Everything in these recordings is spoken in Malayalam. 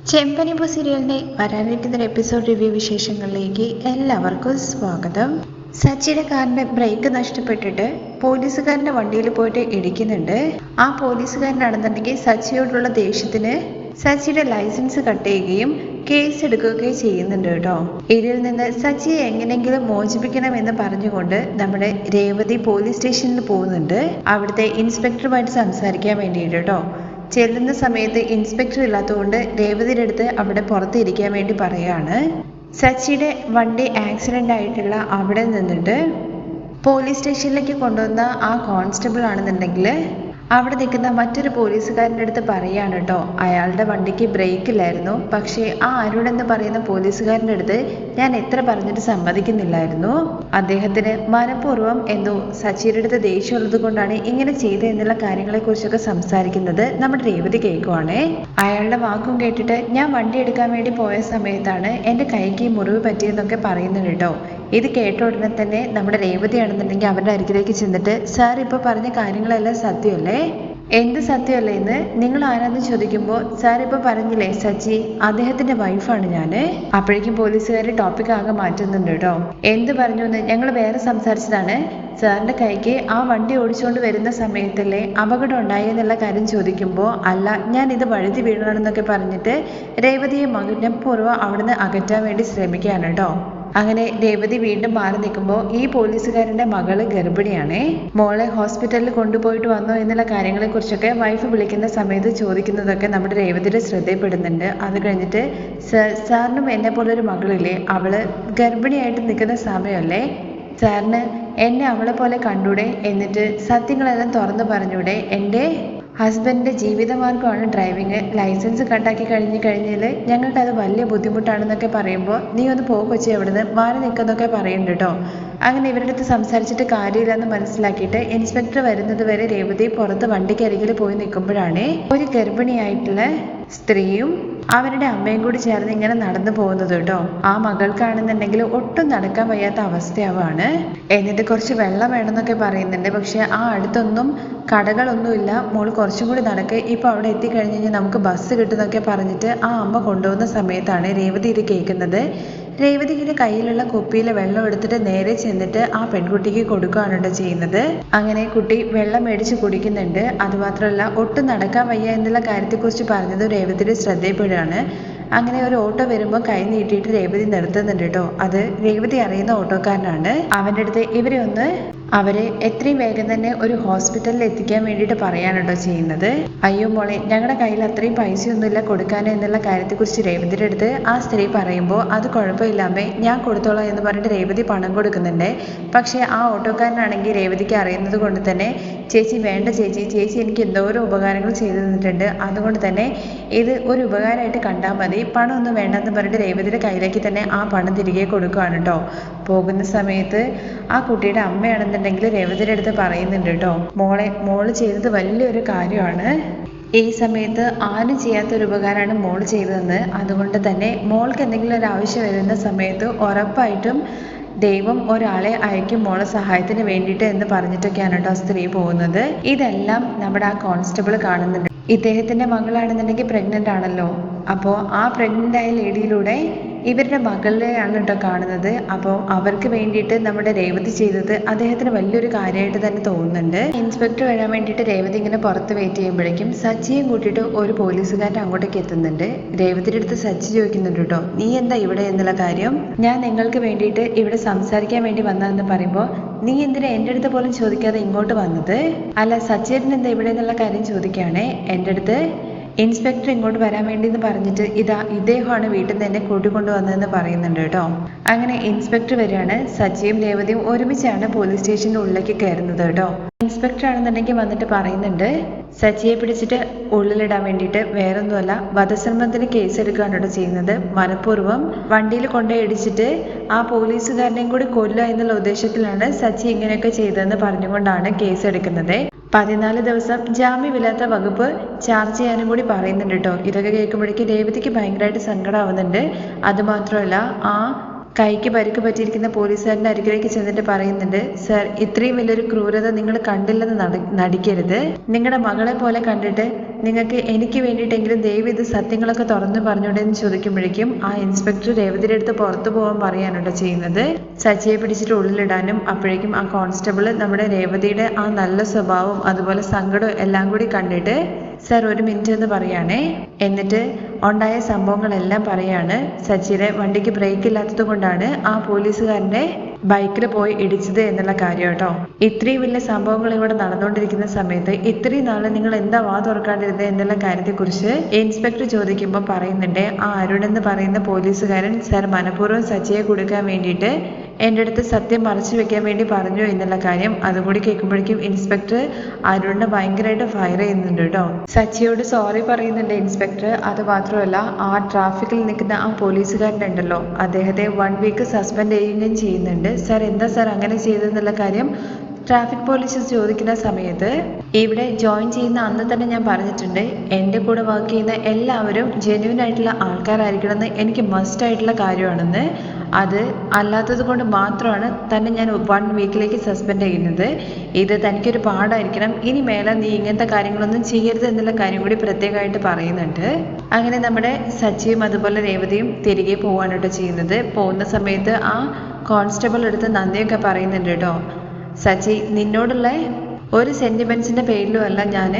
ചെമ്പനിപ്പൂ സീരിയലിന്റെ വരാനിരിക്കുന്ന എപ്പിസോഡ് റിവ്യൂ വിശേഷങ്ങളിലേക്ക് എല്ലാവർക്കും സ്വാഗതം. സച്ചിയുടെ കാറിന്റെ ബ്രേക്ക് നഷ്ടപ്പെട്ടിട്ട് പോലീസുകാരന്റെ വണ്ടിയിൽ പോയിട്ട് ഇടിക്കുന്നുണ്ട്. ആ പോലീസുകാരനാണെന്നുണ്ടെങ്കിൽ സച്ചിയോടുള്ള ദേഷ്യത്തിന് സച്ചിയുടെ ലൈസൻസ് കട്ട് ചെയ്യുകയും കേസ് എടുക്കുകയും ചെയ്യുന്നുണ്ട് കേട്ടോ. ഇതിൽ നിന്ന് സച്ചിയെ എങ്ങനെയെങ്കിലും മോചിപ്പിക്കണമെന്ന് പറഞ്ഞുകൊണ്ട് നമ്മുടെ രേവതി പോലീസ് സ്റ്റേഷനിൽ പോകുന്നുണ്ട്. അവിടുത്തെ ഇൻസ്പെക്ടറുമായിട്ട് സംസാരിക്കാൻ വേണ്ടിയിട്ട് കേട്ടോ. ചെല്ലുന്ന സമയത്ത് ഇൻസ്പെക്ടർ ഇല്ലാത്തതുകൊണ്ട് രേവതിയുടെ അടുത്ത് അവിടെ പുറത്തിരിക്കാൻ വേണ്ടി പറയാണ്. സച്ചിയുടെ വണ്ടി ആക്സിഡന്റ് ആയിട്ടുള്ള അവിടെ നിന്നിട്ട് പോലീസ് സ്റ്റേഷനിലേക്ക് കൊണ്ടുവന്ന ആ കോൺസ്റ്റബിൾ ആണെന്നുണ്ടെങ്കിൽ അവിടെ നിൽക്കുന്ന മറ്റൊരു പോലീസുകാരൻ്റെ അടുത്ത് പറയാണ് കേട്ടോ, അയാളുടെ വണ്ടിക്ക് ബ്രേക്ക് ഇല്ലായിരുന്നു. പക്ഷേ ആ അരുൺ എന്ന് പറയുന്ന പോലീസുകാരൻ്റെ അടുത്ത് ഞാൻ എത്ര പറഞ്ഞിട്ട് സമ്മതിക്കുന്നില്ലായിരുന്നു. അദ്ദേഹത്തിന് മനഃപൂർവ്വം എന്തോ സച്ചിയുടെ അടുത്ത് ദേഷ്യമുള്ളത് കൊണ്ടാണ് ഇങ്ങനെ ചെയ്തത് എന്നുള്ള കാര്യങ്ങളെ കുറിച്ചൊക്കെ സംസാരിക്കുന്നത് നമ്മുടെ രേവതി കേൾക്കുവാണേ. അയാളുടെ വാക്കും കേട്ടിട്ട് ഞാൻ വണ്ടി എടുക്കാൻ വേണ്ടി പോയ സമയത്താണ് എൻ്റെ കൈക്ക് മുറിവ് പറ്റിയെന്നൊക്കെ പറയുന്നുണ്ട് കേട്ടോ. ഇത് കേട്ട ഉടനെ തന്നെ നമ്മുടെ രേവതിയാണെന്നുണ്ടെങ്കിൽ അവരുടെ അരികിലേക്ക് ചെന്നിട്ട്, സാർ ഇപ്പോൾ പറഞ്ഞ കാര്യങ്ങളെല്ലാം സത്യമല്ലേ? എന്ത് സത്യമല്ലേ എന്ന് നിങ്ങൾ ആരാന്ന് ചോദിക്കുമ്പോൾ സാർ ഇപ്പോൾ പറഞ്ഞില്ലേ സച്ചി അദ്ദേഹത്തിന്റെ വൈഫാണ് ഞാന്. അപ്പോഴേക്കും പോലീസുകാർ ടോപ്പിക് ആകെ മാറ്റുന്നുണ്ട് കേട്ടോ. എന്ത് പറഞ്ഞു എന്ന് ഞങ്ങൾ വേറെ സംസാരിച്ചതാണ്. സാറിന്റെ കൈക്ക് ആ വണ്ടി ഓടിച്ചുകൊണ്ട് വരുന്ന സമയത്തല്ലേ അപകടം ഉണ്ടായി എന്നുള്ള കാര്യം ചോദിക്കുമ്പോൾ അല്ല ഞാൻ ഇത് വഴുതി വീണാണെന്നൊക്കെ പറഞ്ഞിട്ട് രേവതിയെ മനഃപൂർവ്വം അവിടുന്ന് അകറ്റാൻ വേണ്ടി ശ്രമിക്കുകയാണ് കേട്ടോ. അങ്ങനെ രേവതി വീണ്ടും മാറി നിൽക്കുമ്പോൾ ഈ പോലീസുകാരന്റെ മകള് ഗർഭിണിയാണേ. മോളെ ഹോസ്പിറ്റലിൽ കൊണ്ടുപോയിട്ട് വന്നോ എന്നുള്ള കാര്യങ്ങളെ കുറിച്ചൊക്കെ വൈഫ് വിളിക്കുന്ന സമയത്ത് ചോദിക്കുന്നതൊക്കെ നമ്മുടെ രേവതിയുടെ ശ്രദ്ധയിൽപ്പെടുന്നുണ്ട്. അത് കഴിഞ്ഞിട്ട് സാറിനും എന്നെ പോലൊരു മകളില്ലേ, അവള് ഗർഭിണിയായിട്ട് നിൽക്കുന്ന സമയമല്ലേ, സാറിന് എന്നെ അവളെ പോലെ കണ്ടൂടെ, എന്നിട്ട് സത്യങ്ങളെല്ലാം തുറന്നു പറഞ്ഞൂടെ, എൻ്റെ ഹസ്ബൻഡിൻ്റെ ജീവിതമാർഗമാണ് ഡ്രൈവിങ്, ലൈസൻസ് കട്ടാക്കി കഴിഞ്ഞാൽ ഞങ്ങൾക്കത് വലിയ ബുദ്ധിമുട്ടാണെന്നൊക്കെ പറയുമ്പോൾ നീ ഒന്ന് കൊച്ചി എവിടുന്ന് മാറി നിൽക്കുന്നൊക്കെ പറയുന്നുണ്ട് കേട്ടോ. അങ്ങനെ ഇവരുടെ അടുത്ത് സംസാരിച്ചിട്ട് കാര്യമില്ലെന്ന് മനസ്സിലാക്കിയിട്ട് ഇൻസ്പെക്ടർ വരുന്നത് വരെ രേവതി പുറത്ത് വണ്ടിക്കരികിൽ പോയി നിൽക്കുമ്പോഴാണ് ഒരു ഗർഭിണിയായിട്ടുള്ള സ്ത്രീയും അവരുടെ അമ്മയും കൂടി ചേർന്ന് ഇങ്ങനെ നടന്നു പോകുന്നത് കേട്ടോ. ആ മകൾക്കാണെന്നുണ്ടെങ്കിൽ ഒട്ടും നടക്കാൻ വയ്യാത്ത അവസ്ഥയാവാണ്. എന്നിട്ട് കുറച്ച് വെള്ളം വേണമെന്നൊക്കെ പറയുന്നുണ്ട്. പക്ഷെ ആ അടുത്തൊന്നും കടകളൊന്നുമില്ല, മോള് കുറച്ചും കൂടി നടക്കുക, ഇപ്പൊ അവിടെ എത്തിക്കഴിഞ്ഞ് കഴിഞ്ഞാൽ നമുക്ക് ബസ് കിട്ടുന്നൊക്കെ പറഞ്ഞിട്ട് ആ അമ്മ കൊണ്ടുപോകുന്ന സമയത്താണ് രേവതി ഇത് കേൾക്കുന്നത്. രേവതിയുടെ കയ്യിലുള്ള കുപ്പിയിലെ വെള്ളം എടുത്തിട്ട് നേരെ ചെന്നിട്ട് ആ പെൺകുട്ടിക്ക് കൊടുക്കുകയാണ് ചെയ്യുന്നത്. അങ്ങനെ കുട്ടി വെള്ളം മേടിച്ച് കുടിക്കുന്നുണ്ട്. അതുമാത്രമല്ല ഒട്ടും നടക്കാൻ വയ്യ എന്നുള്ള കാര്യത്തെക്കുറിച്ച് പറഞ്ഞത് രേവതിയുടെ ശ്രദ്ധയിൽപ്പെടുകയാണ്. അങ്ങനെ ഒരു ഓട്ടോ വരുമ്പോൾ കൈ നീട്ടിയിട്ട് രേവതി നിർത്തുന്നുണ്ട് കേട്ടോ. അത് രേവതി അറിയുന്ന ഓട്ടോക്കാരനാണ്. അവൻ്റെ അടുത്ത് അവരെ എത്രയും വേഗം തന്നെ ഒരു ഹോസ്പിറ്റലിൽ എത്തിക്കാൻ വേണ്ടിയിട്ട് പറയാനുണ്ടോ ചെയ്യുന്നത്. അയ്യോ മോളെ, ഞങ്ങളുടെ കയ്യിൽ അത്രയും പൈസയൊന്നുമില്ല കൊടുക്കാനോ എന്നുള്ള കാര്യത്തെക്കുറിച്ച് രേവതിയുടെ അടുത്ത് ആ സ്ത്രീ പറയുമ്പോൾ അത് കുഴപ്പമില്ലാമേ ഞാൻ കൊടുത്തോളാം എന്ന് പറഞ്ഞിട്ട് രേവതി പണം കൊടുക്കുന്നുണ്ട്. പക്ഷേ ആ ഓട്ടോക്കാരനാണെങ്കിൽ രേവതിക്ക് അറിയുന്നത് കൊണ്ട് തന്നെ ചേച്ചി വേണ്ട ചേച്ചി എനിക്ക് എന്തോരം ഉപകാരങ്ങൾ ചെയ്തു തന്നിട്ടുണ്ട്, അതുകൊണ്ട് തന്നെ ഇത് ഒരു ഉപകാരമായിട്ട് കണ്ടാൽ മതി, പണമൊന്നും വേണ്ടെന്ന് പറഞ്ഞിട്ട് രേവതിയുടെ കയ്യിലേക്ക് തന്നെ ആ പണം തിരികെ കൊടുക്കുകയാണ് കേട്ടോ. പോകുന്ന സമയത്ത് ആ കുട്ടിയുടെ അമ്മയാണെന്നുണ്ടെങ്കിൽ രേവതിയുടെ അടുത്ത് പറയുന്നുണ്ട് കേട്ടോ, മോള് ചെയ്തത് വലിയൊരു കാര്യമാണ്, ഈ സമയത്ത് ആരും ചെയ്യാത്തൊരു ഉപകാരമാണ് മോള് ചെയ്തതെന്ന്, അതുകൊണ്ട് തന്നെ മോൾക്ക് എന്തെങ്കിലും ഒരു ആവശ്യം വരുന്ന സമയത്ത് ഉറപ്പായിട്ടും ദൈവം ഒരാളെ അയക്കും മോളെ സഹായത്തിന് വേണ്ടിയിട്ട് എന്ന് പറഞ്ഞിട്ടൊക്കെയാണ് കേട്ടോ സ്ത്രീ പോകുന്നത്. ഇതെല്ലാം നമ്മുടെ ആ കോൺസ്റ്റബിൾ കാണുന്നുണ്ട്. ഇദ്ദേഹത്തിന്റെ മകളാണെന്നുണ്ടെങ്കിൽ പ്രഗ്നന്റ് ആണല്ലോ. അപ്പോൾ ആ പ്രഗ്നന്റ് ആയ ലേഡിയിലൂടെ ഇവരുടെ മകളെയാണ് കേട്ടോ കാണുന്നത്. അപ്പോൾ അവർക്ക് വേണ്ടിയിട്ട് നമ്മുടെ രേവതി ചെയ്തത് അദ്ദേഹത്തിന് വലിയൊരു കാര്യമായിട്ട് തന്നെ തോന്നുന്നുണ്ട്. ഇൻസ്പെക്ടർ വരാൻ വേണ്ടിയിട്ട് രേവതി ഇങ്ങനെ പുറത്ത് വെയിറ്റ് ചെയ്യുമ്പോഴേക്കും സച്ചിയും കൂട്ടിയിട്ട് ഒരു പോലീസുകാരൻ അങ്ങോട്ടേക്ക് എത്തുന്നുണ്ട്. രേവതിയുടെ അടുത്ത് സച്ചി ചോദിക്കുന്നുണ്ട് കേട്ടോ, നീ എന്താ ഇവിടെ എന്നുള്ള കാര്യം, ഞാൻ നിങ്ങൾക്ക് വേണ്ടിയിട്ട് ഇവിടെ സംസാരിക്കാൻ വേണ്ടി വന്നതെന്ന് പറയുമ്പോൾ നീ എന്തിനാ എൻ്റെ അടുത്ത് പോലും ചോദിക്കാതെ ഇങ്ങോട്ട് വന്നത്, അല്ല സച്ചിയേട്ടൻ എന്താ ഇവിടെ എന്നുള്ള കാര്യം ചോദിക്കുകയാണേ. എൻ്റെ അടുത്ത് ഇൻസ്പെക്ടർ ഇങ്ങോട്ട് വരാൻ വേണ്ടി എന്ന് പറഞ്ഞിട്ട് ഇദ്ദേഹമാണ് വീട്ടിൽ നിന്ന് എന്നെ കൂട്ടിക്കൊണ്ടു വന്നതെന്ന് പറയുന്നുണ്ട് കേട്ടോ. അങ്ങനെ ഇൻസ്പെക്ടർ വരികയാണ്. സച്ചിയും രേവതിയും ഒരുമിച്ചാണ് പോലീസ് സ്റ്റേഷൻ്റെ ഉള്ളിലേക്ക് കയറുന്നത് കേട്ടോ. ഇൻസ്പെക്ടർ ആണെന്നുണ്ടെങ്കിൽ വന്നിട്ട് പറയുന്നുണ്ട്, സച്ചിയെ പിടിച്ചിട്ട് ഉള്ളിലിടാൻ വേണ്ടിയിട്ട് വേറൊന്നുമല്ല, വധശ്രമത്തിന് കേസ് എടുക്കുകയാണ് കേട്ടോ ചെയ്യുന്നത്. മനഃപൂർവ്വം വണ്ടിയിൽ കൊണ്ടുപോയി ഇടിച്ചിട്ട് ആ പോലീസുകാരനെയും കൂടി കൊല്ലുക എന്നുള്ള ഉദ്ദേശത്തിലാണ് സച്ചി ഇങ്ങനെയൊക്കെ ചെയ്തതെന്ന് പറഞ്ഞുകൊണ്ടാണ് കേസ് എടുക്കുന്നത്. 14 ദിവസം ജാമ്യമില്ലാത്ത വകുപ്പ് ചാർജ് ചെയ്യാനും കൂടി പറയുന്നുണ്ട് കേട്ടോ. ഇതൊക്കെ കേൾക്കുമ്പോഴേക്കും രേവതിക്ക് ഭയങ്കരമായിട്ട് സങ്കടമാവുന്നുണ്ട്. അതുമാത്രമല്ല ആ കൈക്ക് പരിക്ക് പറ്റിയിരിക്കുന്ന പോലീസുകാരൻ്റെ അരികിലേക്ക് ചെന്നിട്ട് പറയുന്നുണ്ട്, സർ, ഇത്രയും വലിയൊരു ക്രൂരത നിങ്ങൾ കണ്ടില്ലെന്ന് നടിക്കരുത്. നിങ്ങളുടെ മകളെ പോലെ കണ്ടിട്ട് നിങ്ങൾക്ക് എനിക്ക് വേണ്ടിയിട്ടെങ്കിലും ദയവ് ഇത് സത്യങ്ങളൊക്കെ തുറന്നു പറഞ്ഞൂടെ എന്ന് ചോദിക്കുമ്പോഴേക്കും ആ ഇൻസ്പെക്ടർ രേവതിയുടെ അടുത്ത് പുറത്തു പോകാൻ പറയാനുണ്ടോ ചെയ്യുന്നത്. സച്ചിയെ പിടിച്ചിട്ട് ഉള്ളിലിടാനും അപ്പോഴേക്കും ആ കോൺസ്റ്റബിൾ നമ്മുടെ രേവതിയുടെ ആ നല്ല സ്വഭാവം അതുപോലെ സങ്കടം എല്ലാം കൂടി കണ്ടിട്ട് സർ ഒരു മിനിറ്റ് എന്ന് പറയാണേ. എന്നിട്ട് ഉണ്ടായ സംഭവങ്ങളെല്ലാം പറയാണ്. സച്ചിയുടെ വണ്ടിക്ക് ബ്രേക്ക് ഇല്ലാത്തത് കൊണ്ടാണ് ആ പോലീസുകാരന്റെ ബൈക്കിൽ പോയി ഇടിച്ചത് എന്നുള്ള കാര്യം കേട്ടോ. ഇത്രയും വലിയ സംഭവങ്ങൾ ഇവിടെ നടന്നുകൊണ്ടിരിക്കുന്ന സമയത്ത് ഇത്രയും നാളെ നിങ്ങൾ എന്താ വാ തുറക്കാണ്ടിരുന്നത് എന്നുള്ള കാര്യത്തെക്കുറിച്ച് ഇൻസ്പെക്ടർ ചോദിക്കുമ്പോൾ പറയുന്നുണ്ട്, ആ അരുൺ എന്ന് പറയുന്ന പോലീസുകാരൻ സർ മനഃപൂർവ്വം സച്ചിയെ കൊടുക്കാൻ വേണ്ടിയിട്ട് എൻ്റെ അടുത്ത് സത്യം മറച്ചു വെക്കാൻ വേണ്ടി പറഞ്ഞു എന്നുള്ള കാര്യം അതുകൂടി കേൾക്കുമ്പോഴേക്കും ഇൻസ്പെക്ടർ അരുണിനെ ഭയങ്കരമായിട്ട് ഫയർ ചെയ്യുന്നുണ്ട് കേട്ടോ. സച്ചിയോട് സോറി പറയുന്നുണ്ട് ഇൻസ്പെക്ടർ. അത് മാത്രമല്ല, ആ ട്രാഫിക്കിൽ നിൽക്കുന്ന ആ പോലീസുകാരനുണ്ടല്ലോ, അദ്ദേഹത്തെ 1 വീക്ക് സസ്പെൻഡ് ചെയ്യുകയും ചെയ്യുന്നുണ്ട്. സർ, എന്താ സർ അങ്ങനെ ചെയ്തതെന്നുള്ള കാര്യം ട്രാഫിക് പോലീസ് ചോദിക്കുന്ന സമയത്ത് ഇവിടെ ജോയിൻ ചെയ്യുന്ന അന്ന് തന്നെ ഞാൻ പറഞ്ഞിട്ടുണ്ട്, എൻ്റെ കൂടെ വർക്ക് ചെയ്യുന്ന എല്ലാവരും ജെന്യുവൻ ആയിട്ടുള്ള ആൾക്കാരായിരിക്കണമെന്ന് എനിക്ക് മസ്റ്റ് ആയിട്ടുള്ള കാര്യമാണെന്ന്. അത് അല്ലാത്തത് കൊണ്ട് മാത്രമാണ് തന്നെ ഞാൻ 1 വീക്കിലേക്ക് സസ്പെൻഡ് ചെയ്യുന്നത്. ഇത് തനിക്കൊരു പാടായിരിക്കണം. ഇനി മേലെ നീ ഇങ്ങനത്തെ കാര്യങ്ങളൊന്നും ചെയ്യരുത് എന്നുള്ള കാര്യം കൂടി പ്രത്യേകമായിട്ട് പറയുന്നുണ്ട്. അങ്ങനെ നമ്മുടെ സച്ചിയും അതുപോലെ രേവതിയും തിരികെ പോവാനായിട്ട് ചെയ്യുന്നത്. പോകുന്ന സമയത്ത് ആ കോൺസ്റ്റബിൾ എടുത്ത് നന്ദിയൊക്കെ പറയുന്നുണ്ട് കേട്ടോ. സച്ചി, നിന്നോടുള്ള ഒരു സെന്റിമെന്റ്സിന്റെ പേരിലും അല്ല ഞാൻ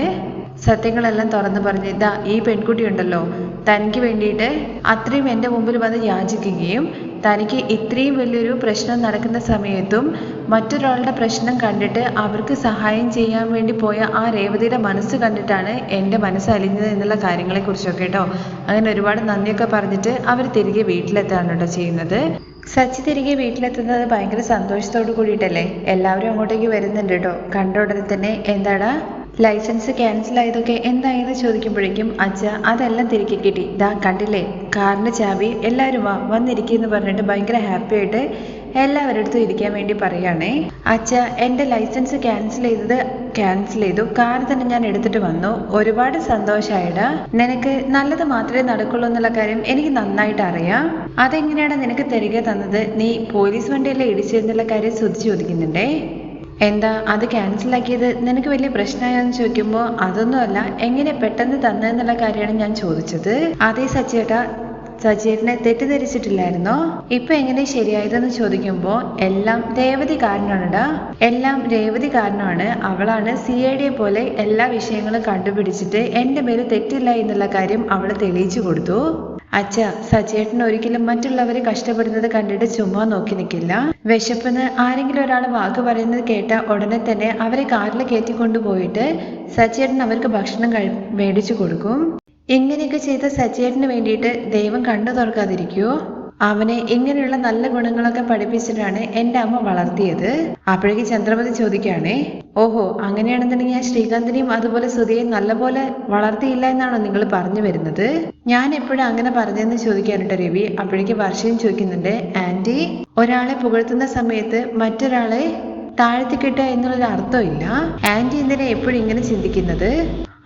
സത്യങ്ങളെല്ലാം തുറന്നു പറഞ്ഞു. ഇതാ ഈ പെൺകുട്ടി ഉണ്ടല്ലോ, തനിക്ക് വേണ്ടിയിട്ട് അത്രയും എൻ്റെ മുമ്പിൽ വന്ന് യാചിക്കുകയും തനിക്ക് ഇത്രയും വലിയൊരു പ്രശ്നം നടക്കുന്ന സമയത്തും മറ്റൊരാളുടെ പ്രശ്നം കണ്ടിട്ട് അവർക്ക് സഹായം ചെയ്യാൻ വേണ്ടി പോയ ആ രേവതിയുടെ മനസ്സ് കണ്ടിട്ടാണ് എൻ്റെ മനസ്സ് അലിഞ്ഞത് എന്നുള്ള കാര്യങ്ങളെക്കുറിച്ചൊക്കെ കേട്ടോ. അങ്ങനെ ഒരുപാട് നന്ദിയൊക്കെ പറഞ്ഞിട്ട് അവർ തിരികെ വീട്ടിലെത്താണ് കേട്ടോ ചെയ്യുന്നത്. സച്ചി തിരികെ വീട്ടിലെത്തുന്നത് ഭയങ്കര സന്തോഷത്തോടു കൂടിയിട്ടല്ലേ. എല്ലാവരും അങ്ങോട്ടേക്ക് വരുന്നുണ്ട് കേട്ടോ. കണ്ട ഉടനെ തന്നെ, എന്താടാ ലൈസൻസ് ക്യാൻസൽ ആയതൊക്കെ എന്തായെന്ന് ചോദിക്കുമ്പോഴേക്കും, അച്ഛ അതെല്ലാം തിരികെ കിട്ടി, ദാ കണ്ടില്ലേ കാറിൻ്റെ ചാവി, എല്ലാവരും വന്നിരിക്കുമെന്ന് പറഞ്ഞിട്ട് ഭയങ്കര ഹാപ്പി ആയിട്ട് എല്ലാവരുടെ അടുത്തും ഇരിക്കാൻ വേണ്ടി പറയുകയാണേ. അച്ഛ, എൻ്റെ ലൈസൻസ് ക്യാൻസൽ ചെയ്തു, കാർ തന്നെ ഞാൻ എടുത്തിട്ട് വന്നു. ഒരുപാട് സന്തോഷമായിടാ. നിനക്ക് നല്ലത് മാത്രമേ നടക്കുള്ളൂ എന്നുള്ള കാര്യം എനിക്ക് നന്നായിട്ട് അറിയാം. അതെങ്ങനെയാണ് നിനക്ക് തിരികെ തന്നത്? നീ പോലീസ് വണ്ടിയല്ലേ ഇടിച്ചെന്നുള്ള കാര്യം ശ്രുതി ചോദിക്കുന്നുണ്ടേ. എന്താ അത് ക്യാൻസലാക്കിയത് നിനക്ക് വലിയ പ്രശ്നമായെന്ന് ചോദിക്കുമ്പോൾ, അതൊന്നുമല്ല, എങ്ങനെ പെട്ടെന്ന് തന്നെന്നുള്ള കാര്യമാണ് ഞാൻ ചോദിച്ചത്. അതേ സച്ചിയേട്ടനെ തെറ്റിദ്ധരിച്ചിട്ടില്ലായിരുന്നോ? ഇപ്പൊ എങ്ങനെ ശരിയായതെന്ന് ചോദിക്കുമ്പോൾ, എല്ലാം രേവതി കാരണമാണെടാ, എല്ലാം രേവതി കാരണമാണ്. അവളാണ് CID പോലെ എല്ലാ വിഷയങ്ങളും കണ്ടുപിടിച്ചിട്ട് എൻ്റെ മേല് തെറ്റില്ല എന്നുള്ള കാര്യം അവൾ തെളിയിച്ചു കൊടുത്തു. അച്ഛ, സച്ചേട്ടൻ ഒരിക്കലും മറ്റുള്ളവരെ കഷ്ടപ്പെടുന്നത് കണ്ടിട്ട് ചുമ്മാ നോക്കി നിൽക്കില്ല. വിശപ്പെന്ന് ആരെങ്കിലും ഒരാൾ വാക്ക് പറയുന്നത് കേട്ട ഉടനെ തന്നെ അവരെ കാറിൽ കയറ്റിക്കൊണ്ടുപോയിട്ട് സച്ചേട്ടൻ അവർക്ക് ഭക്ഷണം മേടിച്ചു കൊടുക്കും. ഇങ്ങനെയൊക്കെ ചെയ്ത സച്ചേട്ടന് വേണ്ടിയിട്ട് ദൈവം കണ്ണു തുറക്കാതിരിക്കുവോ? അവനെ ഇങ്ങനെയുള്ള നല്ല ഗുണങ്ങളൊക്കെ പഠിപ്പിച്ചിട്ടാണ് എൻ്റെ അമ്മ വളർത്തിയത്. അപ്പോഴേക്ക് ചന്ദ്രമതി ചോദിക്കുകയാണേ, ഓഹോ, അങ്ങനെയാണെന്നുണ്ടെങ്കിൽ ഞാൻ ശ്രീകാന്തിനെയും അതുപോലെ സുധിയെയും നല്ലപോലെ വളർത്തിയില്ല എന്നാണോ നിങ്ങൾ പറഞ്ഞു വരുന്നത്? ഞാൻ എപ്പോഴും അങ്ങനെ പറഞ്ഞതെന്ന് ചോദിക്കാനുണ്ട് രവി. അപ്പോഴേക്ക് വർഷയും ചോദിക്കുന്നുണ്ട്, ആന്റി, ഒരാളെ പുകഴ്ത്തുന്ന സമയത്ത് മറ്റൊരാളെ താഴ്ത്തിക്കിട്ടുക എന്നുള്ളൊരു അർത്ഥമില്ല. ആന്റി എന്തിനാ എപ്പോഴും ഇങ്ങനെ ചിന്തിക്കുന്നത്?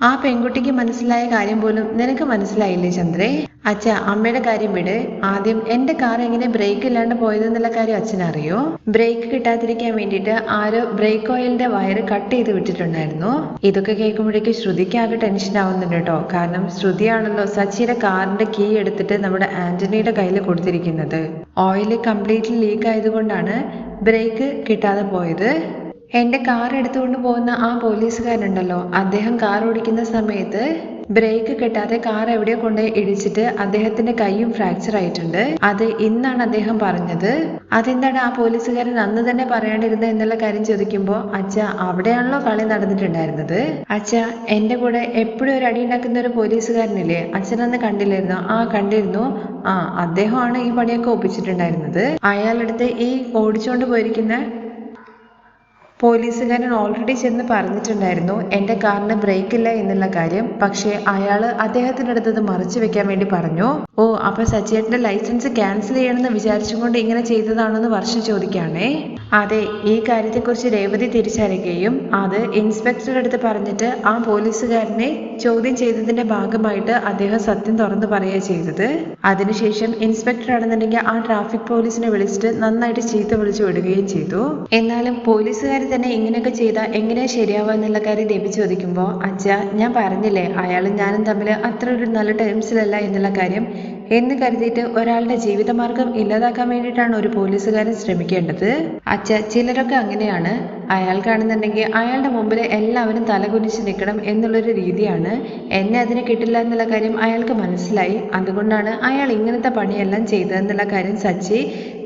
ആ പെൺകുട്ടിക്ക് മനസ്സിലായ കാര്യം പോലും നിനക്ക് മനസ്സിലായില്ലേ ചന്ദ്രേ? അച്ഛ, അമ്മയുടെ കാര്യം വിട്. ആദ്യം എൻ്റെ കാർ എങ്ങനെ ബ്രേക്ക് ഇല്ലാണ്ട് പോയതെന്നുള്ള കാര്യം അച്ഛനറിയോ? ബ്രേക്ക് കിട്ടാതിരിക്കാൻ വേണ്ടിയിട്ട് ആരോ ബ്രേക്ക് ഓയിലിന്റെ വയറ് കട്ട് ചെയ്ത് വിട്ടിട്ടുണ്ടായിരുന്നു. ഇതൊക്കെ കേൾക്കുമ്പോഴേക്കും ശ്രുതിക്ക് ആകെ ടെൻഷൻ ആവുന്നുണ്ട് കേട്ടോ. കാരണം ശ്രുതിയാണല്ലോ സച്ചിയുടെ കാറിന്റെ കീ എടുത്തിട്ട് നമ്മുടെ ആന്റണിയുടെ കയ്യിൽ കൊടുത്തിരിക്കുന്നത്. ഓയിൽ കംപ്ലീറ്റ്ലി ലീക്ക് ആയതുകൊണ്ടാണ് ബ്രേക്ക് കിട്ടാതെ പോയത്. എൻ്റെ കാർ എടുത്തുകൊണ്ട് പോകുന്ന ആ പോലീസുകാരുണ്ടല്ലോ, അദ്ദേഹം കാർ ഓടിക്കുന്ന സമയത്ത് ബ്രേക്ക് കിട്ടാതെ കാർ എവിടെയോ കൊണ്ട് ഇടിച്ചിട്ട് അദ്ദേഹത്തിന്റെ കൈയും ഫ്രാക്ചർ ആയിട്ടുണ്ട്. അത് ഇന്നാണ് അദ്ദേഹം പറഞ്ഞത്. അതെന്താണ് ആ പോലീസുകാരൻ അന്ന് തന്നെ പറയാണ്ടിരുന്നത് എന്നുള്ള കാര്യം ചോദിക്കുമ്പോൾ, അച്ഛ, അവിടെയാണല്ലോ കളി നടന്നിട്ടുണ്ടായിരുന്നത്. അച്ഛ, എൻ്റെ കൂടെ എപ്പോഴും ഒരു അടി ഉണ്ടാക്കുന്ന ഒരു പോലീസുകാരനില്ലേ, അച്ഛനന്ന് കണ്ടില്ലായിരുന്നോ? ആ കണ്ടിരുന്നു. ആ, അദ്ദേഹമാണ് ഈ പണിയൊക്കെ ഒപ്പിച്ചിട്ടുണ്ടായിരുന്നത്. അയാളടുത്ത് ഈ ഓടിച്ചുകൊണ്ട് പോയിരിക്കുന്ന പോലീസുകാരൻ ഓൾറെഡി ചെന്ന് പറഞ്ഞിട്ടുണ്ടായിരുന്നു എൻ്റെ കാറിന് ബ്രേക്ക് ഇല്ല എന്നുള്ള കാര്യം. പക്ഷേ അയാൾ അദ്ദേഹത്തിൻ്റെ അടുത്തത് മറച്ചു വെക്കാൻ വേണ്ടി പറഞ്ഞു. ഓ, അപ്പൊ സച്ചിയേട്ടൻ്റെ ലൈസൻസ് ക്യാൻസൽ ചെയ്യണമെന്ന് വിചാരിച്ചുകൊണ്ട് ഇങ്ങനെ ചെയ്തതാണെന്ന് വർഷം ചോദിക്കുകയാണേ. അതെ, ഈ കാര്യത്തെക്കുറിച്ച് രേവതി തിരിച്ചറിയുകയും അത് ഇൻസ്പെക്ടറുടെ അടുത്ത് പറഞ്ഞിട്ട് ആ പോലീസുകാരനെ ചോദ്യം ചെയ്തതിന്റെ ഭാഗമായിട്ട് അദ്ദേഹം സത്യം തുറന്നു പറയുക ചെയ്തത്. അതിനുശേഷം ഇൻസ്പെക്ടർ ആണെന്നുണ്ടെങ്കിൽ ആ ട്രാഫിക് പോലീസിനെ വിളിച്ചിട്ട് നന്നായിട്ട് ചീത്ത വിളിച്ചു വിടുകയും ചെയ്തു. എന്നാലും പോലീസുകാർ തന്നെ ഇങ്ങനെയൊക്കെ ചെയ്താൽ എങ്ങനെയാ ശരിയാവുക എന്നുള്ള കാര്യം രവി ചോദിക്കുമ്പോൾ, അച്ഛാ ഞാൻ പറഞ്ഞില്ലേ അയാളും ഞാനും തമ്മിൽ അത്ര ഒരു നല്ല ടേംസിലല്ല എന്നുള്ള കാര്യം. എന്ന് കരുതിയിട്ട് ഒരാളുടെ ജീവിതമാർഗം ഇല്ലാതാക്കാൻ വേണ്ടിയിട്ടാണ് ഒരു പോലീസുകാരൻ ശ്രമിക്കേണ്ടത്. ചിലരൊക്കെ അങ്ങനെയാണ്. അയാൾക്കാണെന്നുണ്ടെങ്കിൽ അയാളുടെ മുമ്പിൽ എല്ലാവരും തലകുനിച്ച് നിൽക്കണം എന്നുള്ളൊരു രീതിയാണ്. എന്നെ അതിന് കിട്ടില്ല എന്നുള്ള കാര്യം അയാൾക്ക് മനസ്സിലായി. അതുകൊണ്ടാണ് അയാൾ ഇങ്ങനത്തെ പണിയെല്ലാം ചെയ്തതെന്നുള്ള കാര്യം സച്ചി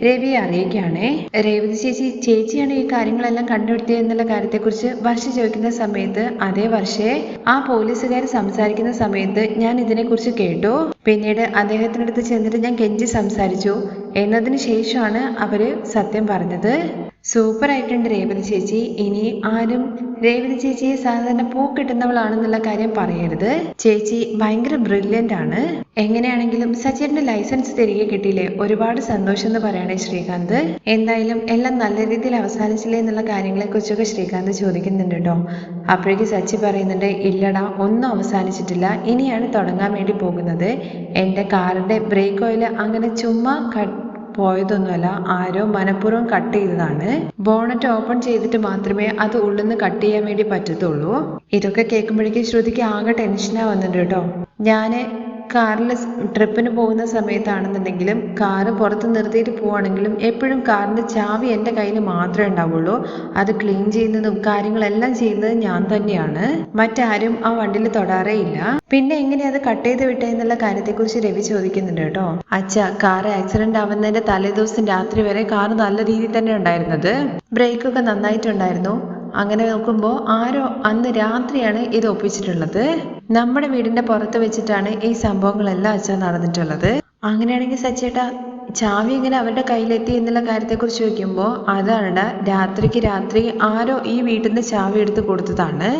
രവിയെ അറിയിക്കുകയാണേ. രേവതി ചേച്ചിയാണ് ഈ കാര്യങ്ങളെല്ലാം കണ്ടുപിടുത്തിയത് എന്നുള്ള കാര്യത്തെക്കുറിച്ച് വർഷ ചോദിക്കുന്ന സമയത്ത്, അതേ വർഷേ ആ പോലീസുകാർ സംസാരിക്കുന്ന സമയത്ത് ഞാൻ ഇതിനെക്കുറിച്ച് കേട്ടു. പിന്നീട് അദ്ദേഹത്തിനടുത്ത് ചെന്നിട്ട് ഞാൻ കെഞ്ചി സംസാരിച്ചു. എന്നതിന് ശേഷമാണ് അവര് സത്യം പറഞ്ഞത്. സൂപ്പർ ആയിട്ടുണ്ട് രേവതി ചേച്ചി. ഇനി ആരും രേവതി ചേച്ചിയെ സാധാരണ പൂക്കിട്ടുന്നവളാണെന്നുള്ള കാര്യം പറയരുത്. ചേച്ചി ഭയങ്കര ബ്രില്യൻ്റ് ആണ്. എങ്ങനെയാണെങ്കിലും സച്ചിന്റെ ലൈസൻസ് തിരികെ കിട്ടിയില്ലേ, ഒരുപാട് സന്തോഷം എന്ന് പറയണേ ശ്രീകാന്ത്. എന്തായാലും എല്ലാം നല്ല രീതിയിൽ അവസാനിച്ചില്ലേ എന്നുള്ള കാര്യങ്ങളെ കുറിച്ചൊക്കെ ശ്രീകാന്ത് ചോദിക്കുന്നുണ്ട് കേട്ടോ. അപ്പോഴേക്ക് സച്ചി പറയുന്നുണ്ട്, ഇല്ലടാ ഒന്നും അവസാനിച്ചിട്ടില്ല, ഇനിയാണ് തുടങ്ങാൻ വേണ്ടി പോകുന്നത്. എൻ്റെ കാറിന്റെ ബ്രേക്ക് ഓയിൽ അങ്ങനെ ചുമ്മാ പോയതൊന്നുമല്ല, ആരോ മനഃപൂർവ്വം കട്ട് ചെയ്തതാണ്. ബോണറ്റ് ഓപ്പൺ ചെയ്തിട്ട് മാത്രമേ അത് ഉള്ളിൽ നിന്ന് കട്ട് ചെയ്യാൻ വേണ്ടി പറ്റത്തുള്ളൂ. ഇതൊക്കെ കേൾക്കുമ്പോഴേക്കും ശ്രുതിക്ക് ആകെ ടെൻഷനാ വന്നിട്ടുണ്ട് കേട്ടോ. ഞാന് കാറിൽ ട്രിപ്പിന് പോകുന്ന സമയത്താണെന്നുണ്ടെങ്കിലും കാറ് പുറത്ത് നിർത്തിയിട്ട് പോവാണെങ്കിലും എപ്പോഴും കാറിന്റെ ചാവി എൻ്റെ കയ്യിൽ മാത്രമേ ഉണ്ടാവുള്ളൂ. അത് ക്ലീൻ ചെയ്യുന്നതും കാര്യങ്ങളെല്ലാം ചെയ്യുന്നത് ഞാൻ തന്നെയാണ്. മറ്റാരും ആ വണ്ടിയിൽ തൊടാറേ ഇല്ല. പിന്നെ എങ്ങനെയാ അത് കട്ട് ചെയ്ത് വിട്ടേ എന്നുള്ള കാര്യത്തെക്കുറിച്ച് രവി ചോദിക്കുന്നുണ്ട് കേട്ടോ. കാർ ആക്സിഡന്റ് ആവുന്നതിന്റെ തലേദിവസം രാത്രി വരെ കാർ നല്ല രീതിയിൽ തന്നെ ഉണ്ടായിരുന്നത്. ബ്രേക്കൊക്കെ നന്നായിട്ടുണ്ടായിരുന്നു. അങ്ങനെ നോക്കുമ്പോൾ ആരോ അന്ന് രാത്രിയാണ് ഇത് ഒപ്പിച്ചിട്ടുള്ളത്. നമ്മുടെ വീടിന്റെ പുറത്ത് വെച്ചിട്ടാണ് ഈ സംഭവങ്ങളെല്ലാം നടന്നിട്ടുള്ളത്. അങ്ങനെയാണെങ്കിൽ സച്ചേട്ടാ ചാവി ഇങ്ങനെ അവരുടെ കയ്യിലെത്തി എന്നുള്ള കാര്യത്തെക്കുറിച്ച് ചോദിക്കുമ്പോൾ, അതാണ് രാത്രിക്ക് രാത്രി ആരോ ഈ വീട്ടിൽ നിന്ന് ചാവി എടുത്ത് കൊടുത്തതാണ്.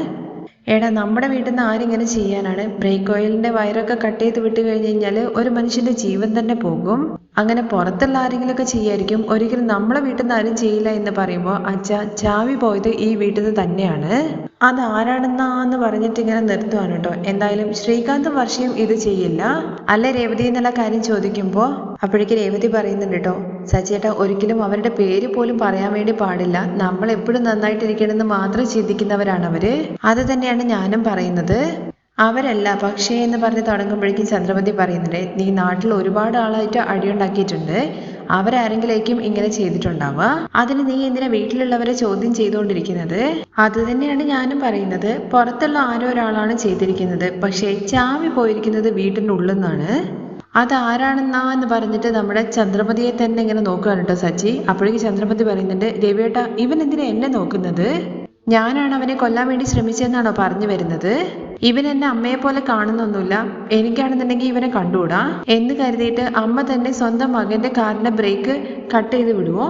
എടാ നമ്മുടെ വീട്ടിൽ നിന്ന് ആരിങ്ങനെ ചെയ്യാനാണ്? ബ്രേക്ക് ഓയിലിന്റെ വയറൊക്കെ കട്ട് ചെയ്ത് വിട്ട് കഴിഞ്ഞ് കഴിഞ്ഞാൽ ഒരു മനുഷ്യന്റെ ജീവൻ തന്നെ പോകും. അങ്ങനെ പുറത്തുള്ള ആരെങ്കിലുമൊക്കെ ചെയ്യായിരിക്കും, ഒരിക്കലും നമ്മളെ വീട്ടിൽ നിന്ന് ആരും ചെയ്യില്ല എന്ന് പറയുമ്പോൾ, ചാവി പോയത് ഈ വീട്ടിൽ നിന്ന് തന്നെയാണ്. അത് ആരാണെന്നാന്ന് പറഞ്ഞിട്ട് ഇങ്ങനെ നിർത്തുവാണ് കേട്ടോ. എന്തായാലും ശ്രീകാന്ത് വർഷയും ഇത് ചെയ്യില്ല അല്ലെ രേവതി എന്നുള്ള കാര്യം ചോദിക്കുമ്പോൾ അപ്പോഴേക്ക് രേവതി പറയുന്നുണ്ട് കേട്ടോ, സച്ചേട്ടാ ഒരിക്കലും അവരുടെ പേര് പോലും പറയാൻ വേണ്ടി പാടില്ല. നമ്മൾ എപ്പോഴും നന്നായിട്ടിരിക്കണമെന്ന് മാത്രം ചിന്തിക്കുന്നവരാണ് അവര്. അത് തന്നെയാണ് ഞാനും പറയുന്നത്. അവരല്ല പക്ഷേ എന്ന് പറഞ്ഞ് തുടങ്ങുമ്പോഴേക്കും ചന്ദ്രമതി പറയുന്നുണ്ട്, നീ നാട്ടിൽ ഒരുപാട് ആളായിട്ട് അടിയുണ്ടാക്കിയിട്ടുണ്ട്. അവരാരെങ്കിലേക്കും ഇങ്ങനെ ചെയ്തിട്ടുണ്ടാവുക. അതിന് നീ എന്തിനാ വീട്ടിലുള്ളവരെ ചോദ്യം ചെയ്തുകൊണ്ടിരിക്കുന്നത്? അത് തന്നെയാണ് ഞാനും പറയുന്നത്. പുറത്തുള്ള ആരോ ഒരാളാണ് ചെയ്തിരിക്കുന്നത്. പക്ഷേ ചാവി പോയിരിക്കുന്നത് വീട്ടിൻ്റെ ഉള്ളിൽ നിന്നാണ്. അതാരാണെന്നാന്ന് പറഞ്ഞിട്ട് നമ്മുടെ ചന്ദ്രമതിയെ തന്നെ ഇങ്ങനെ നോക്കുകയാണ് കേട്ടോ സച്ചി. അപ്പോഴേക്ക് ചന്ദ്രമതി പറയുന്നുണ്ട്, രവിയേട്ടാ ഇവൻ എന്തിനാ എന്നെ നോക്കുന്നത്? ഞാനാണ് അവനെ കൊല്ലാൻ വേണ്ടി ശ്രമിച്ചതെന്നാണോ പറഞ്ഞു വരുന്നത്? ഇവൻ എന്നെ അമ്മയെ പോലെ കാണുന്നൊന്നുമില്ല. എനിക്കാണെന്നുണ്ടെങ്കിൽ ഇവനെ കണ്ടുകൂടാ എന്ന് കരുതിയിട്ട് അമ്മ തന്നെ സ്വന്തം മകന്റെ കാറിന്റെ ബ്രേക്ക് കട്ട് ചെയ്ത് വിടുവോ?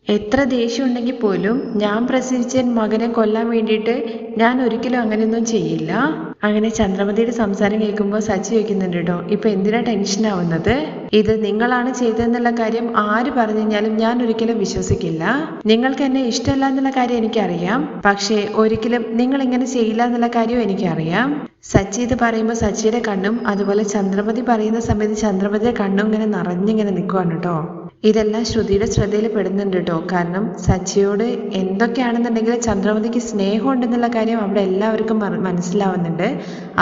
എത്ര ദേഷ്യം ഉണ്ടെങ്കിൽ പോലും ഞാൻ പ്രസവിച്ച മകനെ കൊല്ലാൻ വേണ്ടിയിട്ട് ഞാൻ ഒരിക്കലും അങ്ങനെയൊന്നും ചെയ്യില്ല. അങ്ങനെ ചന്ദ്രമതിയുടെ സംസാരം കേൾക്കുമ്പോൾ സച്ചി വയ്ക്കുന്നുണ്ട് കേട്ടോ, ഇപ്പൊ എന്തിനാ ടെൻഷൻ ആവുന്നത്? ഇത് നിങ്ങളാണ് ചെയ്തതെന്നുള്ള കാര്യം ആര് പറഞ്ഞു കഴിഞ്ഞാലും ഞാൻ ഒരിക്കലും വിശ്വസിക്കില്ല. നിങ്ങൾക്ക് എന്നെ ഇഷ്ടമല്ല എന്നുള്ള കാര്യം എനിക്കറിയാം. പക്ഷേ ഒരിക്കലും നിങ്ങൾ ഇങ്ങനെ ചെയ്യില്ല എന്നുള്ള കാര്യവും എനിക്കറിയാം. സച്ചി ഇത് പറയുമ്പോൾ സച്ചിയുടെ കണ്ണും അതുപോലെ ചന്ദ്രമതി പറയുന്ന സമയത്ത് ചന്ദ്രമതിയുടെ കണ്ണും ഇങ്ങനെ നിറഞ്ഞിങ്ങനെ നിൽക്കുവാണ് കേട്ടോ. ഇതെല്ലാം ശ്രുതിയുടെ ശ്രദ്ധയിൽ പെടുന്നുണ്ട് കേട്ടോ. കാരണം സച്ചിയോട് എന്തൊക്കെയാണെന്നുണ്ടെങ്കിൽ ചന്ദ്രമതിക്ക് സ്നേഹം ഉണ്ടെന്നുള്ള കാര്യം അവിടെ എല്ലാവർക്കും മനസ്സിലാവുന്നുണ്ട്.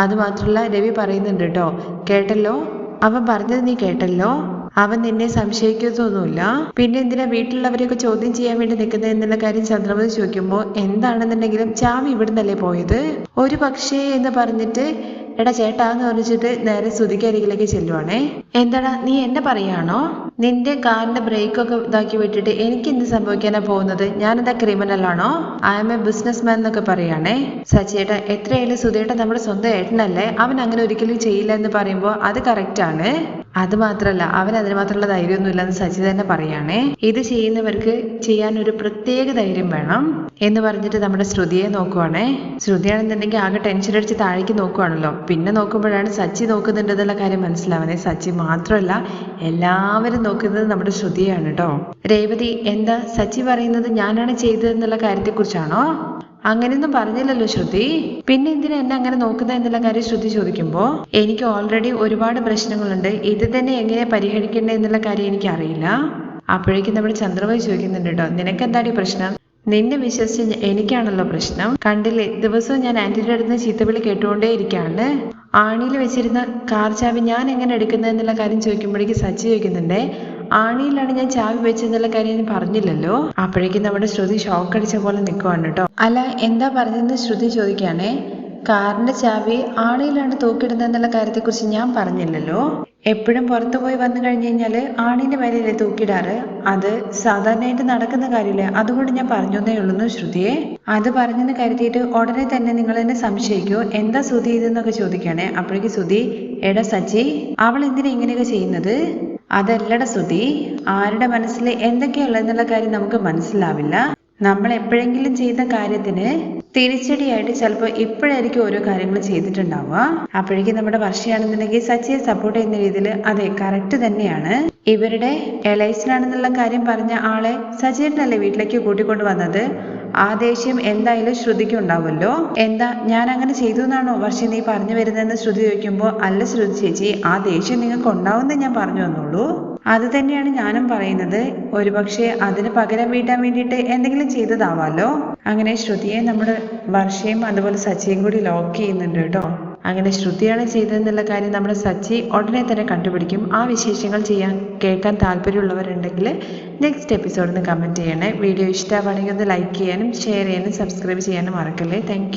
അതുമാത്രമല്ല രവി പറയുന്നുണ്ട് കേട്ടോ, കേട്ടല്ലോ അവൻ പറഞ്ഞത് നീ കേട്ടല്ലോ, അവൻ നിന്നെ സംശയിക്കുന്നൊന്നുമില്ല. പിന്നെ എന്തിനാ വീട്ടിലുള്ളവരെയൊക്കെ ചോദ്യം ചെയ്യാൻ വേണ്ടി നിൽക്കുന്നത് എന്നുള്ള കാര്യം ചന്ദ്രമതി ചോദിക്കുമ്പോൾ, എന്താണെന്നുണ്ടെങ്കിലും ചാവി ഇവിടുന്നല്ലേ പോയത്? ഒരു പക്ഷേ എന്ന് പറഞ്ഞിട്ട് എടാ ചേട്ടാന്ന് പറഞ്ഞിട്ട് നേരെ ശ്രുതിക്കരികിലേക്ക് ചെല്ലുവാണേ. എന്താടാ നീ എന്നെ പറയാണോ? നിന്റെ കാറിന്റെ ബ്രേക്കൊക്കെ ഇതാക്കി വിട്ടിട്ട് എനിക്ക് എന്ത് സംഭവിക്കാനാ പോകുന്നത്? ഞാനെന്താ ക്രിമിനലാണോ? I am a business man എന്നൊക്കെ പറയാണേ. സച്ചേട്ടാ എത്രയായാലും സുധേട്ട നമ്മുടെ സ്വന്തം ഏട്ടനല്ലേ, അവൻ അങ്ങനെ ഒരിക്കലും ചെയ്യില്ല എന്ന് പറയുമ്പോൾ അത് കറക്റ്റാണ്. അത് മാത്രല്ല അവൻ അതിന് മാത്രമുള്ള ധൈര്യമൊന്നും ഇല്ലെന്ന് സച്ചി തന്നെ പറയാണേ. ഇത് ചെയ്യുന്നവർക്ക് ചെയ്യാൻ ഒരു പ്രത്യേക ധൈര്യം വേണം എന്ന് പറഞ്ഞിട്ട് നമ്മുടെ ശ്രുതിയെ നോക്കുവാണേ. ശ്രുതിയാണെന്നുണ്ടെങ്കിൽ ആകെ ടെൻഷൻ അടിച്ച് താഴേക്ക് നോക്കുവാണല്ലോ. പിന്നെ നോക്കുമ്പോഴാണ് സച്ചി നോക്കുന്നുണ്ടെന്നുള്ള കാര്യം മനസ്സിലാവുന്നത്. സച്ചി മാത്രമല്ല എല്ലാവരും നോക്കുന്നത് നമ്മുടെ ശ്രുതിയാണ് കേട്ടോ. രേവതി, എന്താ സച്ചി പറയുന്നത് ഞാനാണ് ചെയ്തതെന്നുള്ള കാര്യത്തെക്കുറിച്ചാണോ? അങ്ങനെയൊന്നും പറഞ്ഞില്ലല്ലോ ശ്രുതി. പിന്നെ എന്തിനാ എന്നെ അങ്ങനെ നോക്കുന്നത് എന്നുള്ള കാര്യം ശ്രുതി ചോദിക്കുമ്പോ, എനിക്ക് ഓൾറെഡി ഒരുപാട് പ്രശ്നങ്ങളുണ്ട്, ഇത് തന്നെ എങ്ങനെ പരിഹരിക്കേണ്ടത് എന്നുള്ള കാര്യം എനിക്ക് അറിയില്ല. അപ്പോഴേക്കും നമ്മുടെ ചന്ദ്രബാബു ചോദിക്കുന്നുണ്ട് കേട്ടോ, നിനക്കെന്താടി പ്രശ്നം? നിന്നെ വിശ്വസിച്ച് എനിക്കാണല്ലോ പ്രശ്നം. കണ്ടില്ലേ, ദിവസവും ഞാൻ ആന്റിയുടെ അടുത്ത് ചീത്തവിളി കേട്ടുകൊണ്ടേ ഇരിക്കാണ്. ആണിയിൽ വെച്ചിരുന്ന കാർ ചാവി ഞാൻ എങ്ങനെ എടുക്കുന്നത് എന്നുള്ള കാര്യം ചോദിക്കുമ്പോഴേക്കും സച്ചി ചോദിക്കുന്നുണ്ട്, ആണിയിലാണ് ഞാൻ ചാവി വെച്ചെന്നുള്ള കാര്യം ഞാൻ പറഞ്ഞില്ലല്ലോ. അപ്പോഴേക്കും നമ്മുടെ ശ്രുതി ഷോക്ക് അടിച്ച പോലെ നിൽക്കുവാണ് കേട്ടോ. അല്ല, എന്താ പറഞ്ഞതെന്ന് ശ്രുതി ചോദിക്കുകയാണേ. കാറിന്റെ ചാവി ആണിയിലാണ് തൂക്കിടുന്നതെന്നുള്ള കാര്യത്തെക്കുറിച്ച് ഞാൻ പറഞ്ഞില്ലല്ലോ. എപ്പോഴും പുറത്തു പോയി വന്നു കഴിഞ്ഞു കഴിഞ്ഞാല് ആണിന്റെ മേലല്ലേ തൂക്കിടാറ്? അത് സാധാരണയായിട്ട് നടക്കുന്ന കാര്യമില്ലേ, അതുകൊണ്ട് ഞാൻ പറഞ്ഞേ ഉള്ളൂ ശ്രുതിയെ. അത് പറഞ്ഞെന്ന് കരുതിയിട്ട് ഉടനെ തന്നെ നിങ്ങൾ എന്നെ സംശയിക്കോ, എന്താ ശ്രുതി ഇതെന്നൊക്കെ ചോദിക്കുകയാണേ. അപ്പോഴേക്ക് ശ്രുതി, എടാ സച്ചി, അവൾ എന്തിനാ ഇങ്ങനെയൊക്കെ ചെയ്യുന്നത്? അതല്ലടാ ശ്രുതി, ആരുടെ മനസ്സിൽ എന്തൊക്കെയുള്ളതെന്നുള്ള കാര്യം നമുക്ക് മനസ്സിലാവില്ല. നമ്മൾ എപ്പോഴെങ്കിലും ചെയ്ത കാര്യത്തിന് തിരിച്ചടിയായിട്ട് ചിലപ്പോൾ ഇപ്പോഴായിരിക്കും ഓരോ കാര്യങ്ങൾ ചെയ്തിട്ടുണ്ടാവുക. അപ്പോഴേക്കും നമ്മുടെ വർഷയാണെന്നുണ്ടെങ്കിൽ സച്ചിയെ സപ്പോർട്ട് ചെയ്യുന്ന രീതിയിൽ അതെ കറക്റ്റ് തന്നെയാണ്. ഇവരുടെ എലൈസിലാണെന്നുള്ള കാര്യം പറഞ്ഞ ആളെ സച്ചിയേട്ടനല്ലേ വീട്ടിലേക്ക് കൂട്ടിക്കൊണ്ട് വന്നത്. ആ ദേഷ്യം എന്തായാലും ശ്രുതിക്ക് ഉണ്ടാവുമല്ലോ. എന്താ ഞാൻ അങ്ങനെ ചെയ്തു എന്നാണോ വർഷ നീ പറഞ്ഞു വരുന്നതെന്ന് ശ്രുതി ചോദിക്കുമ്പോൾ, അല്ല ശ്രുതി ചേച്ചി, ആ ദേഷ്യം നിങ്ങൾക്ക് ഉണ്ടാവുമെന്ന് ഞാൻ പറഞ്ഞു വന്നോളൂ. അത് തന്നെയാണ് ഞാനും പറയുന്നത്. ഒരുപക്ഷെ അതിന് പകരം വീട്ടാൻ വേണ്ടിയിട്ട് എന്തെങ്കിലും ചെയ്തതാവാലോ. അങ്ങനെ ശ്രുതിയെ നമ്മുടെ വർഷയും അതുപോലെ സച്ചിയും കൂടി ലോക്ക് ചെയ്യുന്നുണ്ട് കേട്ടോ. അങ്ങനെ ശ്രുതിയാണ് ചെയ്തതെന്നുള്ള കാര്യം നമ്മുടെ സച്ചി ഉടനെ തന്നെ കണ്ടുപിടിക്കും. ആ വിശേഷങ്ങൾ കേൾക്കാൻ താല്പര്യമുള്ളവരുണ്ടെങ്കിൽ നെക്സ്റ്റ് എപ്പിസോഡിന് കമൻറ്റ് ചെയ്യണേ. വീഡിയോ ഇഷ്ടമാണെങ്കിൽ ഒന്ന് ലൈക്ക് ചെയ്യാനും ഷെയർ ചെയ്യാനും സബ്സ്ക്രൈബ് ചെയ്യാനും മറക്കല്ലേ. താങ്ക്